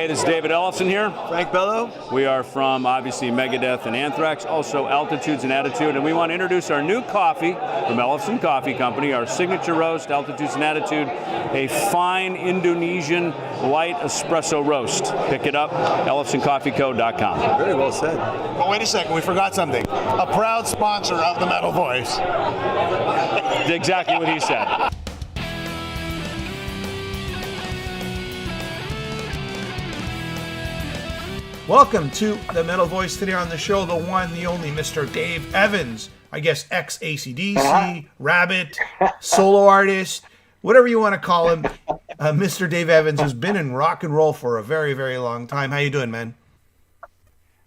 Hey, this is David Ellison here. Frank Bello. We are from, obviously, Megadeth and Anthrax, also Altitudes and Attitude, and we want to introduce our new coffee from Ellison Coffee Company, our signature roast, Altitudes and Attitude, a fine Indonesian light espresso roast. Pick it up, ellisoncoffeeco.com. Very well said. But wait a second, we forgot something. A proud sponsor of the Metal Voice. Exactly what he said. Welcome to the Metal Voice. Today on the show, the one, the only Mr. Dave Evans. I guess ex-ACDC, Rabbit, solo artist, whatever you want to call him. Mr. Dave Evans has been in rock and roll for a very, very long time. How you doing, man?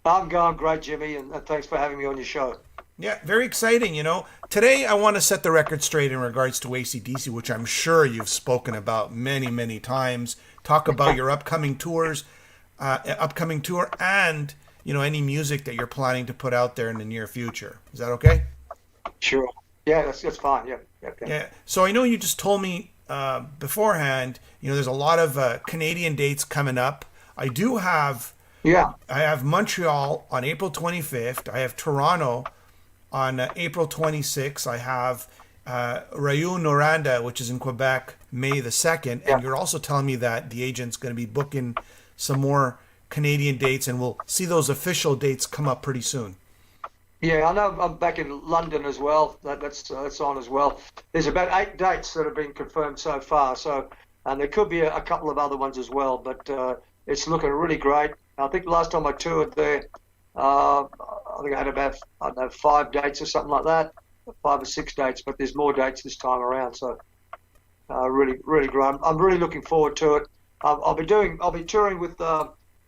I'm going great, Jimmy, and thanks for having me on your show. Yeah, very exciting, you know. Today, I want to set the record straight in regards to ACDC, which I'm sure you've spoken about many, many times. Talk about your upcoming tours. Upcoming tour and, you know, any music that you're planning to put out there in the near future. Is that okay? Sure. Yeah, that's fine. Yeah. Yeah. So I know you just told me beforehand, you know, there's a lot of Canadian dates coming up. I do have, I have Montreal on April 25th. I have Toronto on April 26th. I have Rio-Noranda, which is in Quebec, May the 2nd. And you're also telling me that the agent's going to be booking some more Canadian dates, and we'll see those official dates come up pretty soon. Yeah, I know I'm back in London as well. That's on as well. There's about 8 dates that have been confirmed so far. So, and there could be a couple of other ones as well. But it's looking really great. I think the last time I toured there, I think I had about 5 dates or something like that, 5 or 6 dates. But there's more dates this time around. So, really great. I'm really looking forward to it. I'll be touring with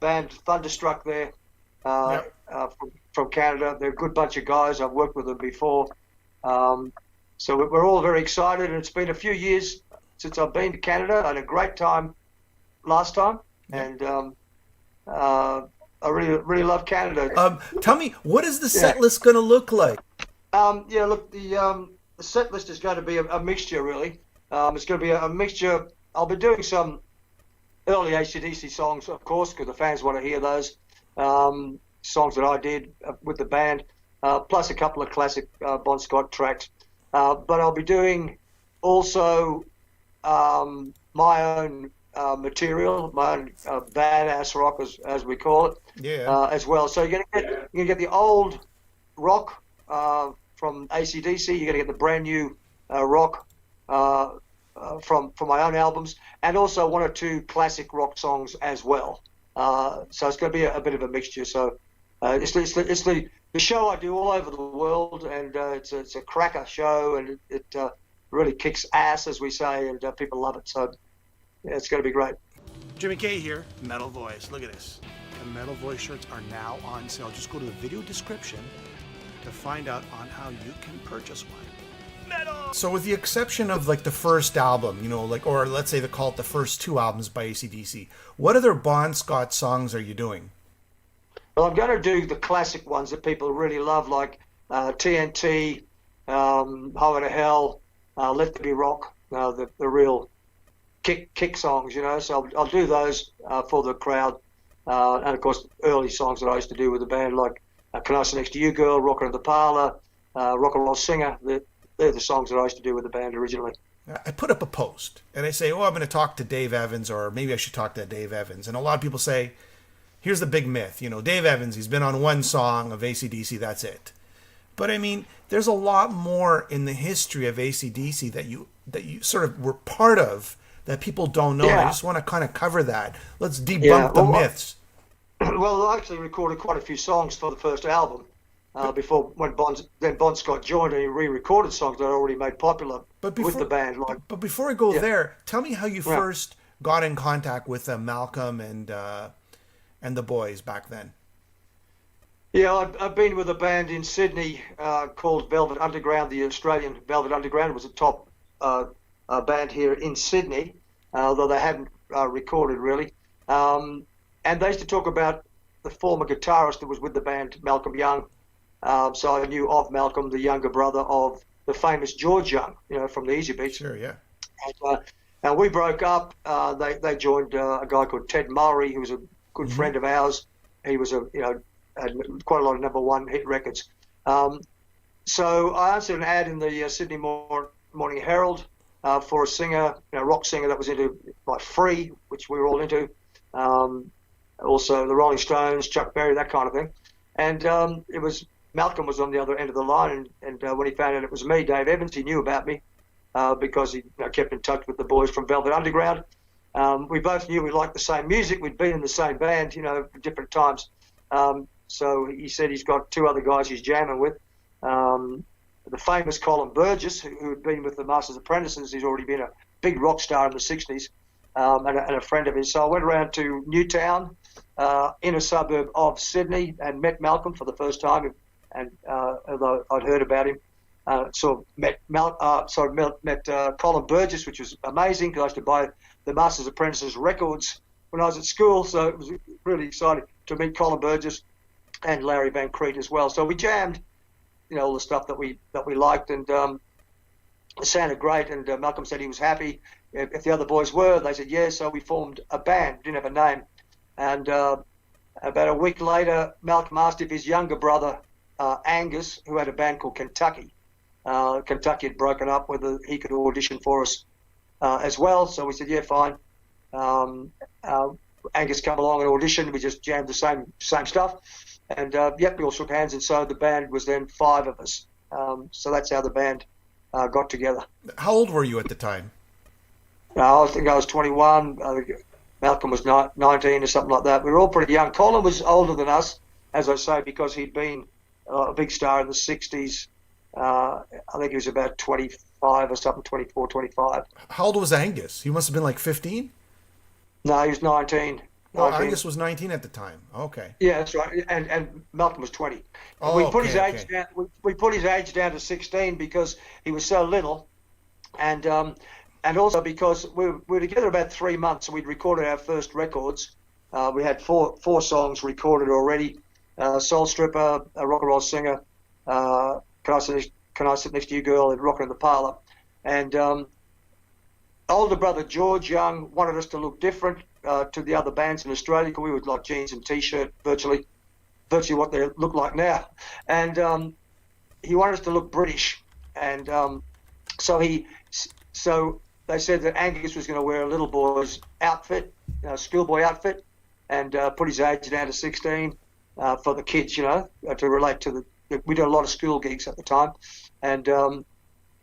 band Thunderstruck there from Canada. They're a good bunch of guys. I've worked with them before. So we're all very excited, and it's been a few years since I've been to Canada. I had a great time last time, and I really love Canada. Tell me, what is the set list going to look like? Look, the set list is going to be a mixture, really. It's going to be a mixture. I'll be doing some early ACDC songs, of course, because the fans want to hear those songs that I did with the band, plus a couple of classic Bon Scott tracks. But I'll be doing also my own material, my own badass rock, as we call it, as well. So you're gonna get the old rock from ACDC. You're gonna get the brand new rock. From my own albums, and also 1 or 2 classic rock songs as well. So it's going to be a bit of a mixture. So it's the show I do all over the world, and it's a cracker show, and it really kicks ass, as we say, and people love it. So it's going to be great. Jimmy K here, Metal Voice. Look at this. The Metal Voice shirts are now on sale. Just go to the video description to find out on how you can purchase one. Metal. So with the exception of like the first album, you know, like, or let's say they call it the first 2 albums by ACDC, what other Bon Scott songs are you doing? Well, I'm going to do the classic ones that people really love, like TNT, Highway to Hell, Let There Be Rock, the real kick songs, you know. So I'll do those for the crowd, and of course early songs that I used to do with the band, like Can I Sit Next to You Girl, Rockin' in the Parlor, Rock and Roll Singer. They're the songs that I used to do with the band originally. I put up a post, and I say, I'm going to talk to Dave Evans, or maybe I should talk to Dave Evans. And a lot of people say, here's the big myth. You know, Dave Evans, he's been on 1 song of ACDC, that's it. But, I mean, there's a lot more in the history of ACDC that you sort of were part of that people don't know. Yeah. I just want to kind of cover that. Let's debunk the myths. Well, I actually recorded quite a few songs for the first album. Before when Bon Scott joined, and he re-recorded songs that I already made popular with the band. But before I go there, tell me how you first got in contact with Malcolm and the boys back then. Yeah, I've been with a band in Sydney called Velvet Underground. The Australian Velvet Underground was a top band here in Sydney, although they hadn't recorded really. And they used to talk about the former guitarist that was with the band, Malcolm Young. So I knew of Malcolm, the younger brother of the famous George Young, you know, from the Easy Beats. Sure, yeah. And we broke up. They joined a guy called Ted Murray, who was a good friend of ours. He was had quite a lot of number one hit records. So I answered an ad in the Sydney Morning Herald for a singer, rock singer that was into like Free, which we were all into. Also the Rolling Stones, Chuck Berry, that kind of thing. And it was Malcolm was on the other end of the line, and when he found out it was me, Dave Evans, he knew about me because he kept in touch with the boys from Velvet Underground. We both knew we liked the same music. We'd been in the same band, at different times. So he said he's got two other guys he's jamming with. The famous Colin Burgess, who had been with the Masters Apprentices. He's already been a big rock star in the 60s, and a friend of his. So I went around to Newtown, inner suburb of Sydney, and met Malcolm for the first time. And although I'd heard about him, met Colin Burgess, which was amazing because I used to buy the Masters Apprentices records when I was at school. So it was really exciting to meet Colin Burgess and Larry Van Crete as well. So we jammed, all the stuff that we liked, and it sounded great. And Malcolm said he was happy. If the other boys were, they said yeah. So we formed a band. Didn't have a name. And about a week later, Malcolm asked if his younger brother Angus, who had a band called Kentucky had broken up, whether he could audition for us as well. So we said yeah, fine. Angus come along and auditioned. We just jammed the same stuff. And we all shook hands, and so the band was then 5 of us. So that's how the band got together. How old were you at the time? I think I was 21. I think Malcolm was 19 or something like that. We were all pretty young. Colin was older than us, as I say, because he'd been a big star in the 60s. I think he was about 25 or something, 24, 25. How old was Angus? He must have been like 15? No, he was 19. Oh, Angus was 19 at the time. Okay. Yeah, that's right. And Malcolm was 20. Oh, we put his age down. We put his age down to 16 because he was so little, and also because we were together about 3 months. We'd recorded our first records. We had four songs recorded already. Soul Stripper, a rock and roll singer. Can I sit next to you, girl? And Rockin' in the Parlour. And older brother George Young wanted us to look different to the other bands in Australia, because we would like jeans and t-shirt, virtually what they look like now. And he wanted us to look British. And so they said that Angus was going to wear a little boy's outfit, schoolboy outfit, and put his age down to 16 for the kids, to relate to we did a lot of school gigs at the time. And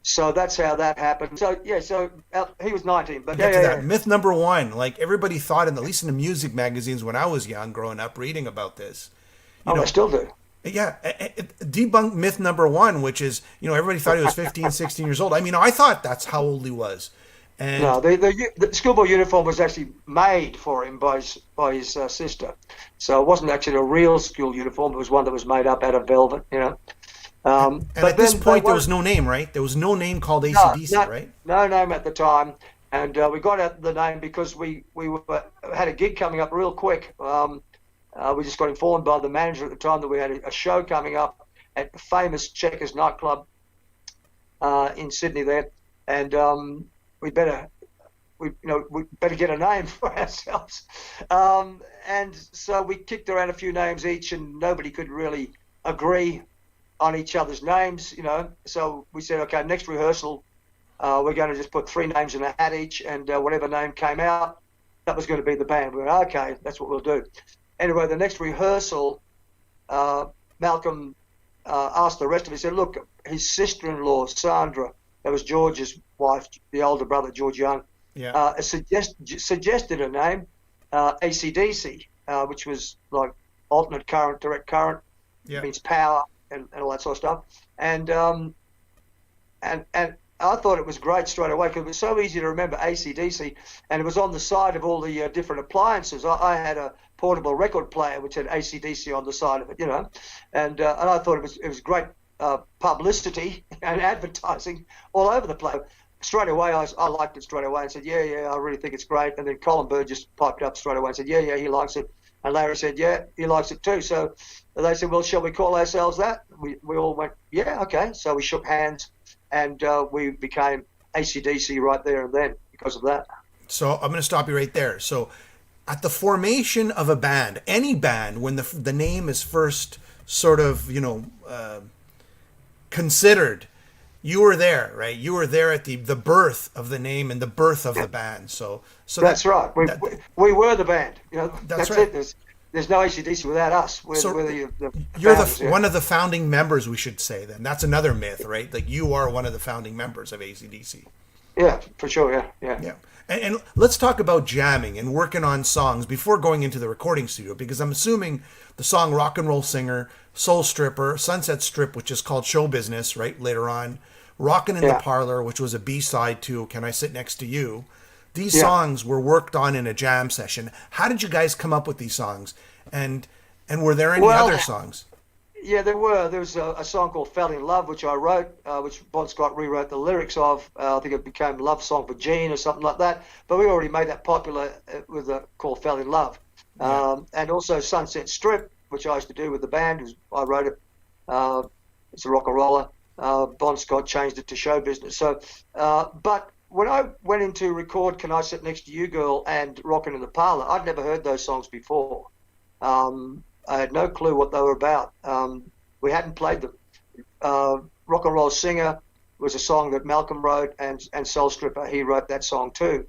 so that's how that happened. So he was 19. But Myth number one, like everybody thought, at least in the music magazines when I was young, growing up, reading about this. I still do. Yeah, debunk myth number one, which is, everybody thought he was 15, 16 years old. I mean, I thought that's how old he was. And no, the schoolboy uniform was actually made for him by his sister. So it wasn't actually a real school uniform. It was one that was made up out of velvet, And at this point, there was no name, right? There was no name called ACDC, right? No name at the time. And we got out the name because we had a gig coming up real quick. We just got informed by the manager at the time that we had a show coming up at the famous Checkers nightclub in Sydney there. And we better get a name for ourselves. And so we kicked around a few names each, and nobody could really agree on each other's names, So we said, okay, next rehearsal, we're going to just put 3 names in a hat each, and whatever name came out, that was going to be the band. We went, okay, that's what we'll do. Anyway, the next rehearsal, Malcolm asked the rest of us, he said, look, his sister-in-law, Sandra, that was George's wife, the older brother, George Young, suggested a name, ACDC, which was like alternate current, direct current, means power, and all that sort of stuff. And I thought it was great straight away because it was so easy to remember ACDC, and it was on the side of all the different appliances. I had a portable record player which had ACDC on the side of it, and I thought it was great publicity and advertising all over the place. Straight away, I liked it straight away and said, yeah, I really think it's great. And then Colin Bird just piped up straight away and said, yeah, he likes it. And Larry said, yeah, he likes it too. So they said, well, shall we call ourselves that? We all went, yeah, okay. So we shook hands, and we became ACDC right there and then because of that. So I'm going to stop you right there. So at the formation of a band, any band, when the name is first sort of, considered, you were there, right? You were there at the birth of the name and the birth of the band. So that's right. We were the band. That's right. it. There's no ACDC without us. You're one of the founding members, we should say. Then that's another myth, right? Like you are one of the founding members of ACDC. Yeah, for sure. Yeah. And let's talk about jamming and working on songs before going into the recording studio, because I'm assuming the song Rock and Roll Singer, Soul Stripper, Sunset Strip, which is called Show Business, right, later on, Rockin' in the Parlor, which was a B-side to Can I Sit Next to You. These songs were worked on in a jam session. How did you guys come up with these songs? And were there any other songs? Yeah, there were. There was a song called Fell in Love, which I wrote, which Bon Scott rewrote the lyrics of. I think it became Love Song for Gene or something like that. But we already made that popular with called Fell in Love. And also Sunset Strip, which I used to do with the band. I wrote it. It's a rock and roller. Bon Scott changed it to Show Business. So, but when I went in to record Can I Sit Next to You Girl and Rockin' in the Parlor, I'd never heard those songs before. I had no clue what they were about. We hadn't played them. Rock and Roll Singer was a song that Malcolm wrote, and Soul Stripper, he wrote that song too.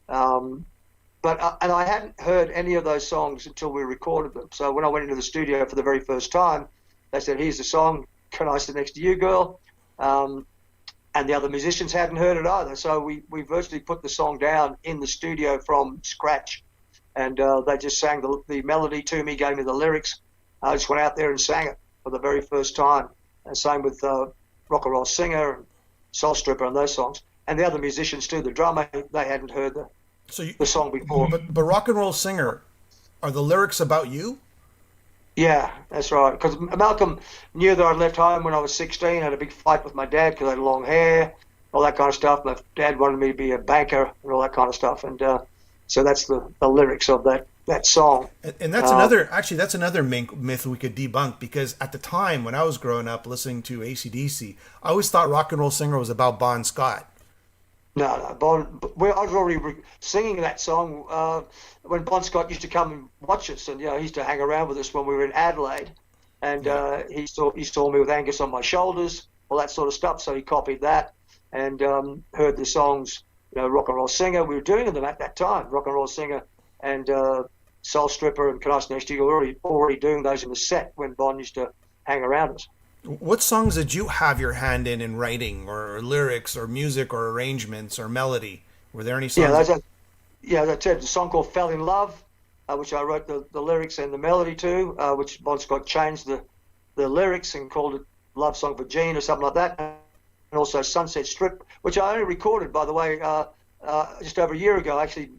But I hadn't heard any of those songs until we recorded them. So when I went into the studio for the very first time, they said, here's the song, Can I Sit Next to You Girl? And the other musicians hadn't heard it either. So we virtually put the song down in the studio from scratch. And they just sang the melody to me, gave me the lyrics. I just went out there and sang it for the very first time. And same with Rock and Roll Singer and Soul Stripper and those songs. And the other musicians too, the drummer, they hadn't heard the song before. But Rock and Roll Singer, are the lyrics about you? Yeah, that's right. Because Malcolm knew that I'd left home when I was 16, had a big fight with my dad because I had long hair, all that kind of stuff. My dad wanted me to be a banker and all that kind of stuff. And so that's the lyrics of that song. And that's another myth we could debunk, because at the time when I was growing up listening to ACDC, I always thought Rock and Roll Singer was about Bon Scott. No, I was already singing that song when Bon Scott used to come and watch us, and he used to hang around with us when we were in Adelaide, and he saw me with Angus on my shoulders, all that sort of stuff. So he copied that and heard the songs, Rock and Roll Singer. We were doing them at that time, Rock and Roll Singer and Soul Stripper and Can I Sit Next to You. We were already doing those in the set when Bon used to hang around us. What songs did you have your hand in writing, or lyrics, or music, or arrangements, or melody? Were there any songs? That's a song called Fell in Love, which I wrote the lyrics and the melody to, which Bon Scott changed the lyrics and called it Love Song for Gene or something like that. And also Sunset Strip, which I only recorded, by the way, just over a year ago. I actually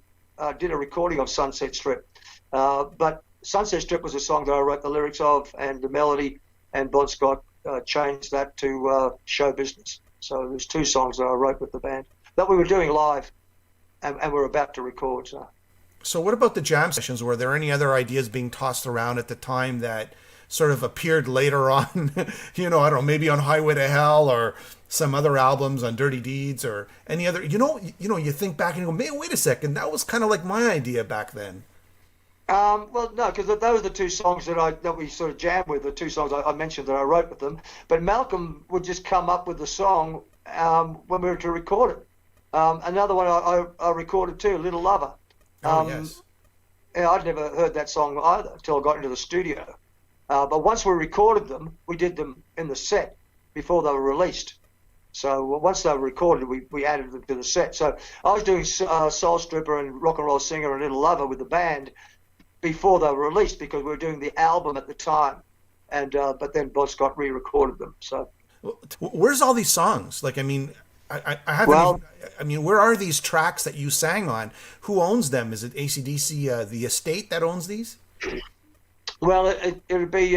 did a recording of Sunset Strip. But Sunset Strip was a song that I wrote the lyrics of and the melody, and Bon Scott changed that to Show Business. So there's two songs that I wrote with the band that we were doing live and we're about to record. So what about the jam sessions? Were there any other ideas being tossed around at the time that sort of appeared later on? I don't know, maybe on Highway to Hell or some other albums, on Dirty Deeds or any other, you think back and you go, man, wait a second, that was kind of like my idea back then. Well, no, because those are the two songs that we sort of jammed with, the two songs I mentioned that I wrote with them. But Malcolm would just come up with the song when we were to record it. Another one I recorded too, Little Lover. Yes. I'd never heard that song either until I got into the studio. But once we recorded them, we did them in the set before they were released. So once they were recorded, we added them to the set. So I was doing Soul Stripper and Rock and Roll Singer and Little Lover with the band before they were released, because we were doing the album at the time, and but then Bon Scott re-recorded them. So where's all these songs? Like, I mean, I haven't. Well, where are these tracks that you sang on? Who owns them? Is it ACDC, the estate that owns these? Well, it would be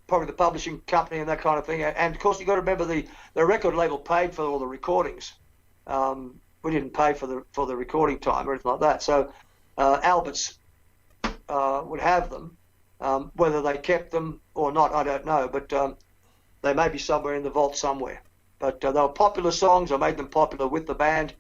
probably the publishing company and that kind of thing. And of course, you got to remember the record label paid for all the recordings. We didn't pay for the recording time or anything like that. So Albert's would have them. Whether they kept them or not, I don't know. But they may be somewhere in the vault somewhere. But they were popular songs. I made them popular with the band.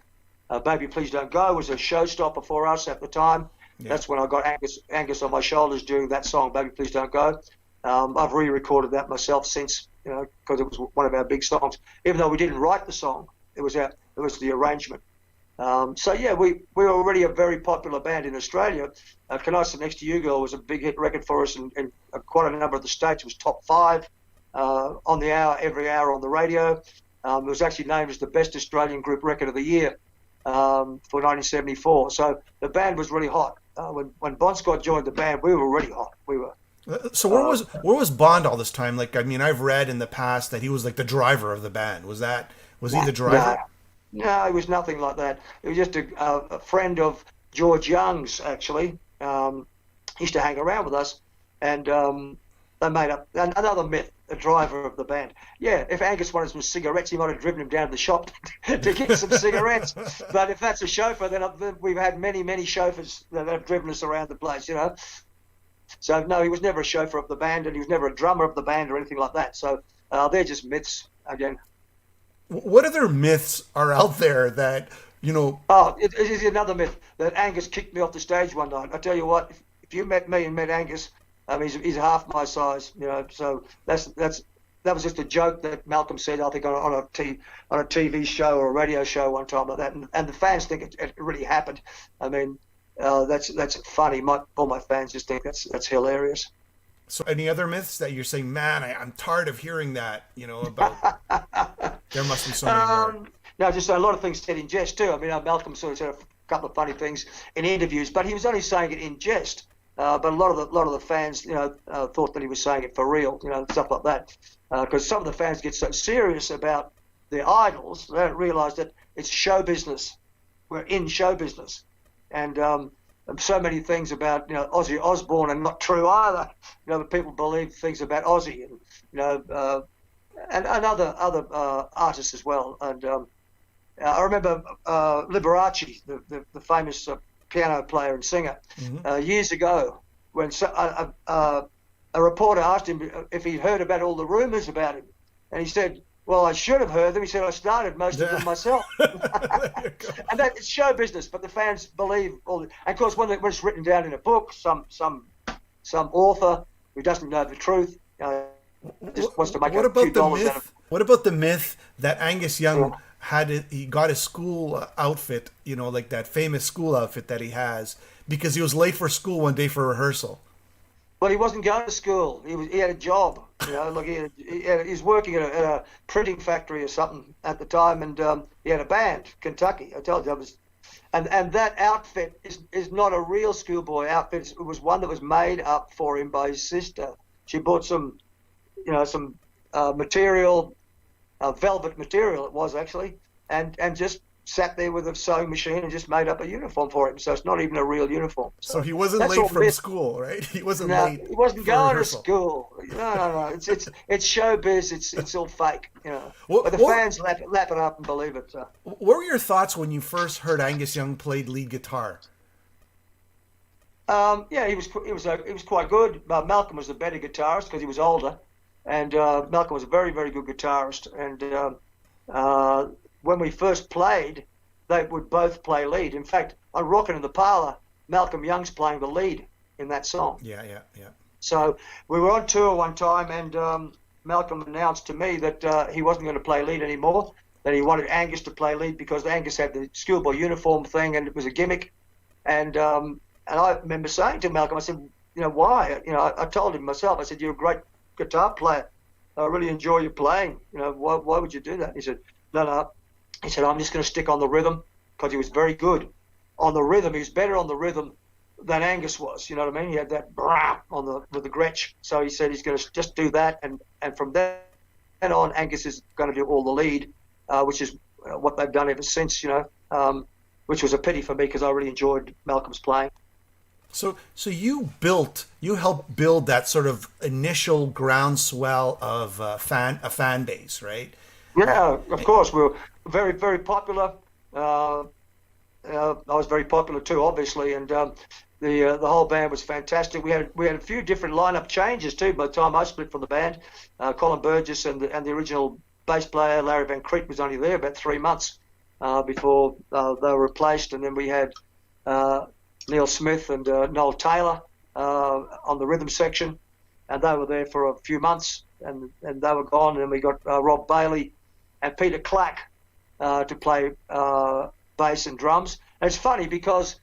Baby Please Don't Go was a showstopper for us at the time. That's when I got Angus on my shoulders during that song, Baby Please Don't Go. I've re-recorded that myself since, because it was one of our big songs. Even though we didn't write the song, it was the arrangement. We were already a very popular band in Australia. Can I Sit Next to You Girl was a big hit record for us in quite a number of the states. It was top 5 on the hour, every hour on the radio. It was actually named as the best Australian group record of the year for 1974. So the band was really hot. When Bon Scott joined the band, we were really hot. We were. So where was Bond all this time? Like, I mean, I've read in the past that he was like the driver of the band. Was he the driver? No, it was nothing like that. It was just a friend of George Young's, actually. He used to hang around with us, and they made up another myth, the driver of the band. Yeah, if Angus wanted some cigarettes, he might have driven him down to the shop to get some cigarettes. But if that's a chauffeur, then we've had many, many chauffeurs that have driven us around the place, So, no, he was never a chauffeur of the band, and he was never a drummer of the band or anything like that. So they're just myths, again. What other myths are out there that, Oh, it is another myth that Angus kicked me off the stage one night. I tell you what, if you met me and met Angus, he's half my size, So that was just a joke that Malcolm said, I think, on a TV show or a radio show one time like that, and the fans think it really happened. That's funny. All my fans just think that's hilarious. So any other myths that you're saying, man, I'm tired of hearing that, about... There must be so many more. No, just a lot of things said in jest too. Malcolm sort of said a couple of funny things in interviews, but he was only saying it in jest. But a lot of the fans, thought that he was saying it for real, stuff like that. Because some of the fans get so serious about their idols, they don't realise that it's show business. We're in show business, and so many things about Ozzy Osbourne are not true either. People believe things about Ozzy, and other artists as well. And I remember Liberace, the famous piano player and singer, years ago, when a reporter asked him if he'd heard about all the rumours about him, and he said, "Well, I should have heard them." He said, "I started most of them myself." And that it's show business, but the fans believe all. And of course, when it's written down in a book, some author who doesn't know the truth just wants to make a few dollars out of it. What about the myth that Angus Young he got his school outfit, like that famous school outfit that he has, because he was late for school one day for rehearsal? Well, he wasn't going to school. He had a job. He was working at a printing factory or something at the time, and he had a band, Kentucky. I told you, and that outfit is not a real schoolboy outfit. It was one that was made up for him by his sister. She bought some material, velvet material it was actually, and just sat there with a sewing machine and just made up a uniform for him. So it's not even a real uniform. So he wasn't late from school, right? He wasn't late. He wasn't going to school. No. It's showbiz. It's all fake, but the fans lap it up and believe it. So. What were your thoughts when you first heard Angus Young played lead guitar? He was quite good. Malcolm was the better guitarist because he was older, and Malcolm was a very, very good guitarist. And when we first played, they would both play lead. In fact, on Rockin' in the Parlour, Malcolm Young's playing the lead in that song. Yeah. So we were on tour one time, and Malcolm announced to me that he wasn't going to play lead anymore, that he wanted Angus to play lead because Angus had the schoolboy uniform thing and it was a gimmick. And I remember saying to Malcolm, I said, why? I told him myself, I said, you're a great guitar player. I really enjoy your playing. Why would you do that? He said, no. He said, I'm just going to stick on the rhythm, because he was very good on the rhythm. He was better on the rhythm than Angus was. You know what I mean? He had that brah with the Gretsch. So he said he's going to just do that. And from then on, Angus is going to do all the lead, which is what they've done ever since, which was a pity for me because I really enjoyed Malcolm's playing. So you helped build that sort of initial groundswell of a fan base, right? Yeah, of course. We were very, very popular. I was very popular too, obviously, and the whole band was fantastic. We had a few different lineup changes too. By the time I split from the band, Colin Burgess and the original bass player Larry Van Crete was only there about 3 months before they were replaced, and then we had Neil Smith and Noel Taylor on the rhythm section, and they were there for a few months, and they were gone. And we got Rob Bailey and Peter Clack to play bass and drums. And it's funny because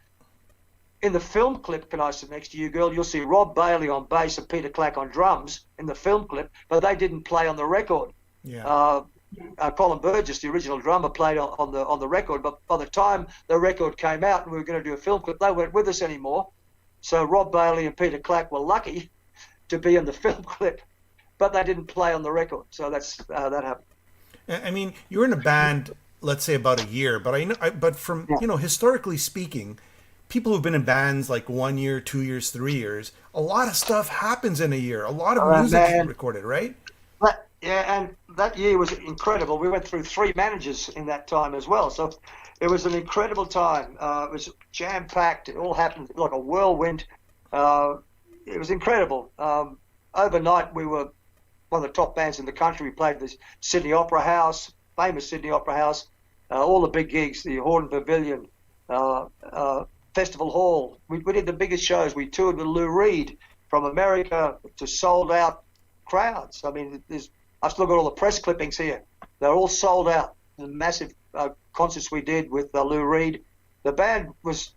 in the film clip, Can I Sit Next to You, Girl, you'll see Rob Bailey on bass and Peter Clack on drums in the film clip, but they didn't play on the record. Yeah. Colin Burgess, the original drummer, played on the record, but by the time the record came out and we were going to do a film clip, they weren't with us anymore. So Rob Bailey and Peter Clack were lucky to be in the film clip, but they didn't play on the record. So that's that happened. I mean, you were in a band, let's say about a year, but but from historically speaking, people who've been in bands like 1 year, 2 years, 3 years, a lot of stuff happens in a year. A lot of music is recorded, right? Yeah, and that year was incredible. We went through 3 managers in that time as well. So it was an incredible time. It was jam-packed. It all happened like a whirlwind. It was incredible. Overnight, we were one of the top bands in the country. We played the Sydney Opera House, famous Sydney Opera House, all the big gigs, the Horton Pavilion, Festival Hall. We did the biggest shows. We toured with Lou Reed from America to sold-out crowds. I mean, I've still got all the press clippings here. They're all sold out. The massive concerts we did with Lou Reed. The band was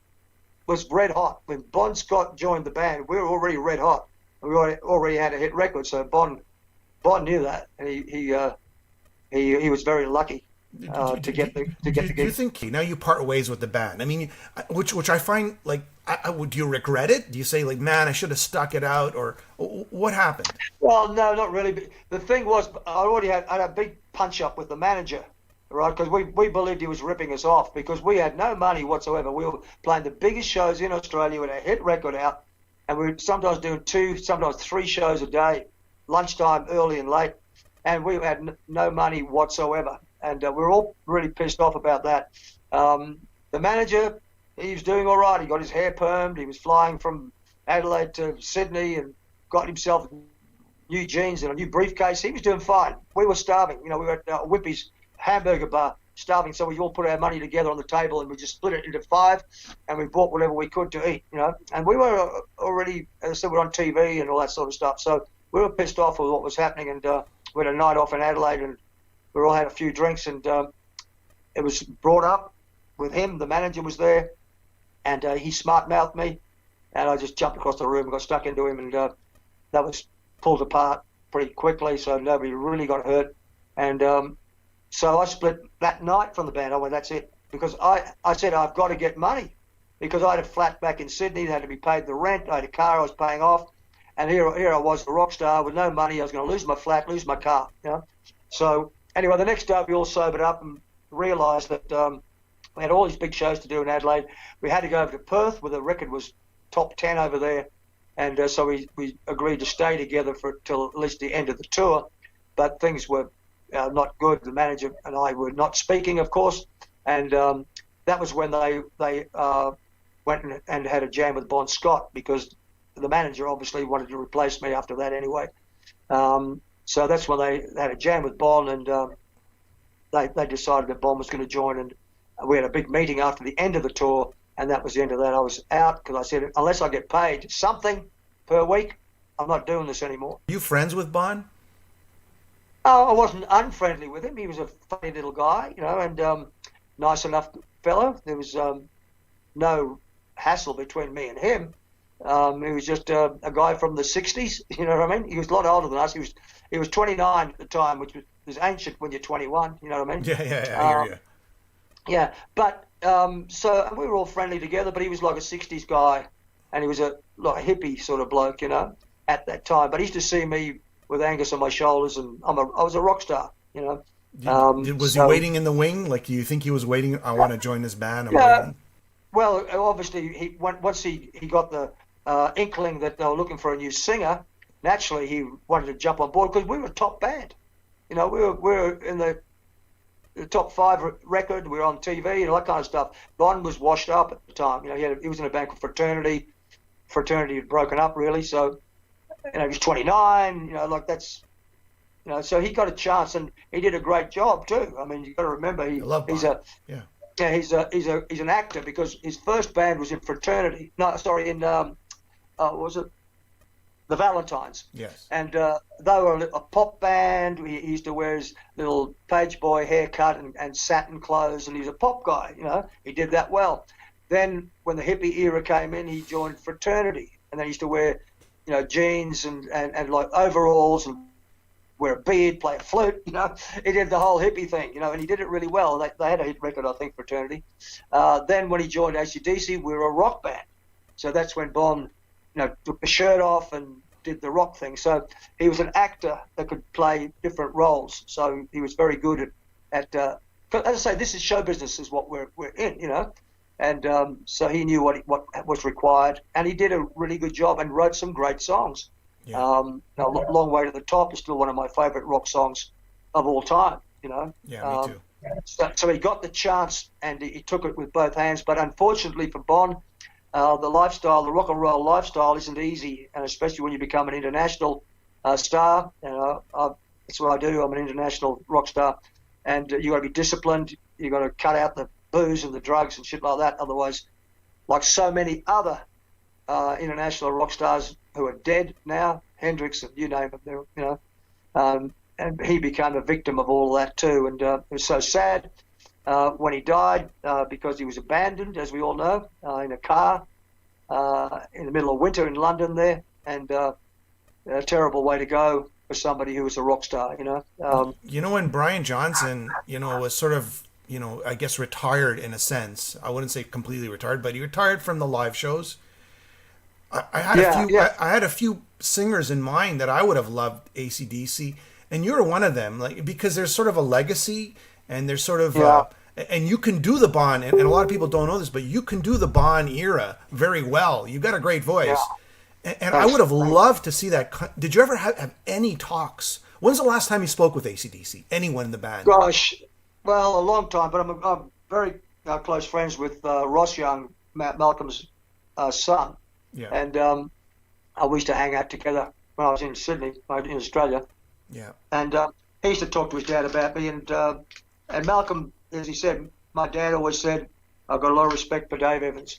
red hot. When Bon Scott joined the band, we were already red hot. We already had a hit record, so Bon knew that, and he was very lucky to get the gig. Do you think now you part ways with the band? I mean, which I find like, do you regret it? Do you say like, man, I should have stuck it out, or what happened? Well, no, not really. The thing was, I had a big punch up with the manager, right? Because we believed he was ripping us off because we had no money whatsoever. We were playing the biggest shows in Australia with a hit record out, and we were sometimes doing 2, sometimes 3 shows a day, lunchtime, early and late, and we had no money whatsoever. And we were all really pissed off about that. The manager, he was doing all right. He got his hair permed. He was flying from Adelaide to Sydney and got himself new jeans and a new briefcase. He was doing fine. We were starving. We were at Whippy's hamburger bar, starving. So we all put our money together on the table and we just split it into 5, and we bought whatever we could to eat. And we were already, as I said, we're on TV and all that sort of stuff. So we were pissed off with what was happening, and we had a night off in Adelaide, and we all had a few drinks, and it was brought up with him. The manager was there, and he smart-mouthed me, and I just jumped across the room and got stuck into him, and that was pulled apart pretty quickly, so nobody really got hurt. And so I split that night from the band. I went, that's it, because I said I've got to get money, because I had a flat back in Sydney. There had to be paid the rent. I had a car I was paying off, and here I was, a rock star with no money. I was going to lose my flat, lose my car. So anyway, the next day we all sobered up and realised that we had all these big shows to do in Adelaide. We had to go over to Perth, where the record was top 10 over there, and so we agreed to stay together till at least the end of the tour. But things were not good. The manager and I were not speaking, of course, and that was when they went and had a jam with Bon Scott, because the manager obviously wanted to replace me after that anyway. So that's when they had a jam with Bon, and they decided that Bon was going to join, and we had a big meeting after the end of the tour, and that was the end of that. I was out because I said, unless I get paid something per week, I'm not doing this anymore. Are you friends with Bon? Oh, I wasn't unfriendly with him. He was a funny little guy, and nice enough fellow. There was no hassle between me and him. He was just a guy from the 60s, you know what I mean? He was a lot older than us. He was 29 at the time, which was ancient when you're 21, you know what I mean? Yeah, I hear you. Yeah, but so we were all friendly together, but he was like a 60s guy, and he was like a hippie sort of bloke, at that time. But he used to see me with Angus on my shoulders, and I was a rock star, Was he waiting in the wing? Like, do you think he was waiting, I want to join this band? Well, obviously, once he got the inkling that they were looking for a new singer, naturally he wanted to jump on board, because we were a top band. We were in the top 5 record. We were on TV and all that kind of stuff. Bon was washed up at the time. He was in a band called Fraternity. Fraternity had broken up, really. So, he was 29. That's. So he got a chance, and he did a great job too. I mean, you got to remember he's a Yeah, he's an actor because his first band was in Fraternity. No, sorry, in what was it? The Valentines. Yes. And they were a pop band. He used to wear his little page boy haircut and satin clothes, and he was a pop guy. He did that well. Then when the hippie era came in, he joined Fraternity, and then he used to wear, jeans and like overalls and wear a beard, play a flute. He did the whole hippie thing. And he did it really well. They had a hit record, I think, Fraternity. Then when he joined ACDC, we were a rock band. So that's when Bon, took the shirt off and did the rock thing. So he was an actor that could play different roles. So he was very good at as I say, this is show business, is what we're in, And so he knew what was required, and he did a really good job and wrote some great songs. Yeah. Long Way to the Top is still one of my favorite rock songs of all time. Yeah, me too. So he got the chance and he took it with both hands. But unfortunately for Bon, the rock and roll lifestyle isn't easy, and especially when you become an international star. That's what I do. I'm an international rock star, and you got to be disciplined. You got to cut out the booze and the drugs and shit like that. Otherwise, like so many other international rock stars who are dead now, Hendrix and you name them, and he became a victim of all that too. And it was so sad when he died because he was abandoned, as we all know, in a car in the middle of winter in London there, and a terrible way to go for somebody who was a rock star, When Brian Johnson, was sort of, I guess retired in a sense. I wouldn't say completely retired, but he retired from the live shows. I had a few singers in mind that I would have loved AC/DC, and you're one of them. Like, because there's sort of a legacy, and there's sort of and you can do the Bon, and a lot of people don't know this, but you can do the Bon era very well. You got a great voice, and I would have loved to see that. Did you ever have any talks? When's the last time you spoke with AC/DC? Anyone in the band? Gosh, well, a long time, but I'm very close friends with Ross Young, Malcolm's son. Yeah. And we used to hang out together when I was in Sydney, in Australia. Yeah. And he used to talk to his dad about me. And Malcolm, as he said, my dad always said, I've got a lot of respect for Dave Evans.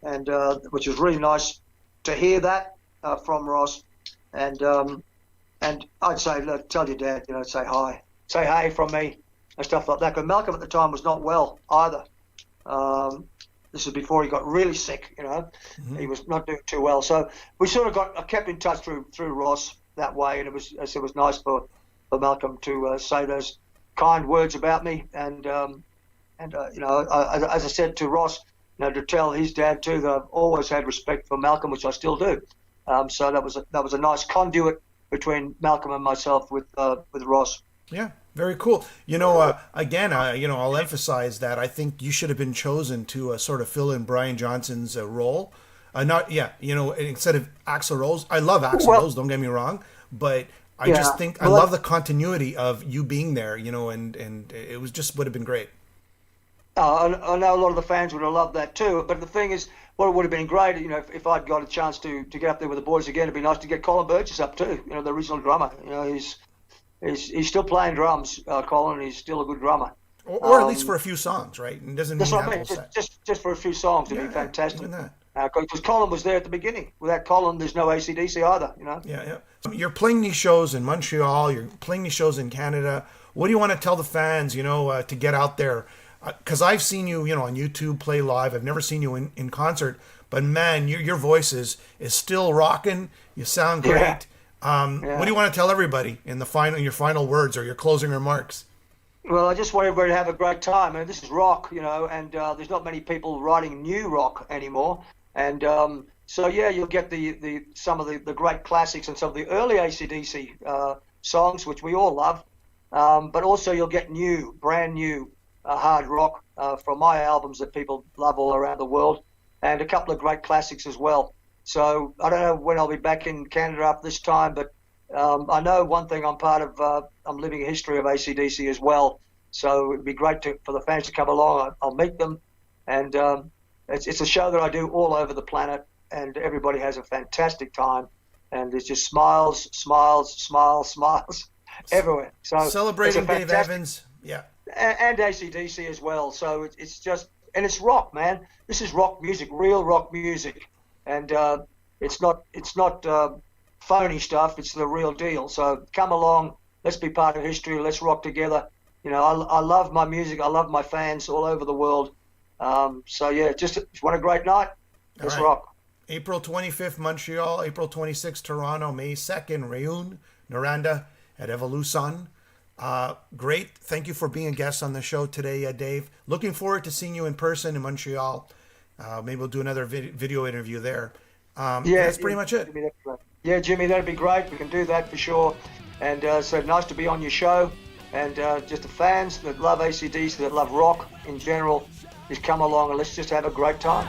And which was really nice to hear that from Ross. And I'd say, look, tell your dad, say hi. Say hey from me and stuff like that. Because Malcolm at the time was not well either. This is before he got really sick, Mm-hmm. He was not doing too well. So we sort of kept in touch through Ross that way, and it was nice for Malcolm to say those kind words about me, and as I said to Ross, to tell his dad too that I've always had respect for Malcolm, which I still do. So that was a nice conduit between Malcolm and myself with Ross. Yeah. Very cool. Again, I'll emphasize that I think you should have been chosen to sort of fill in Brian Johnson's role. Instead of Axl Rose. I love Axl Rose, don't get me wrong, but I just think I love the continuity of you being there, and it was just would have been great. I know a lot of the fans would have loved that too, but the thing is, what would have been great, if I'd got a chance to get up there with the boys again, it'd be nice to get Colin Burgess up too, the original drummer. He's still playing drums, Colin. He's still a good drummer. Or at least for a few songs, right? It doesn't mean that's what I mean. Just for a few songs, it'd be fantastic. Because Colin was there at the beginning. Without Colin, there's no AC/DC either, Yeah. You're playing these shows in Montreal. You're playing these shows in Canada. What do you want to tell the fans, to get out there? Because I've seen you, on YouTube play live. I've never seen you in concert. But, man, your voice is still rocking. You sound great. Yeah. What do you want to tell everybody in your final words or your closing remarks? Well, I just want everybody to have a great time. And this is rock, and there's not many people writing new rock anymore. And so you'll get some of the great classics and some of the early AC/DC songs, which we all love. But also you'll get brand new hard rock from my albums that people love all around the world, and a couple of great classics as well. So I don't know when I'll be back in Canada up this time, but I know one thing, I'm living a history of AC/DC as well. So it'd be great for the fans to come along. I'll meet them, and it's a show that I do all over the planet, and everybody has a fantastic time, and there's just smiles everywhere. So celebrating Dave Evans. Yeah. and ACDC as well. So it's just, and it's rock, man. This is rock music, real rock music, and it's not phony stuff. It's the real deal. So come along, let's be part of history. Let's rock together. You know, I love my music. I love my fans all over the world. So yeah, just what a great night. Let's rock. April 25th, Montreal. April 26th, Toronto. May 2nd, Réunion, Noranda at Evolution. Great. Thank you for being a guest on the show today, Dave. Looking forward to seeing you in person in Montreal. Maybe we'll do another video interview there. That's pretty much it. Yeah, Jimmy, that'd be great. We can do that for sure. And so nice to be on your show. And just the fans that love ACDC, that love rock in general, just come along and let's just have a great time.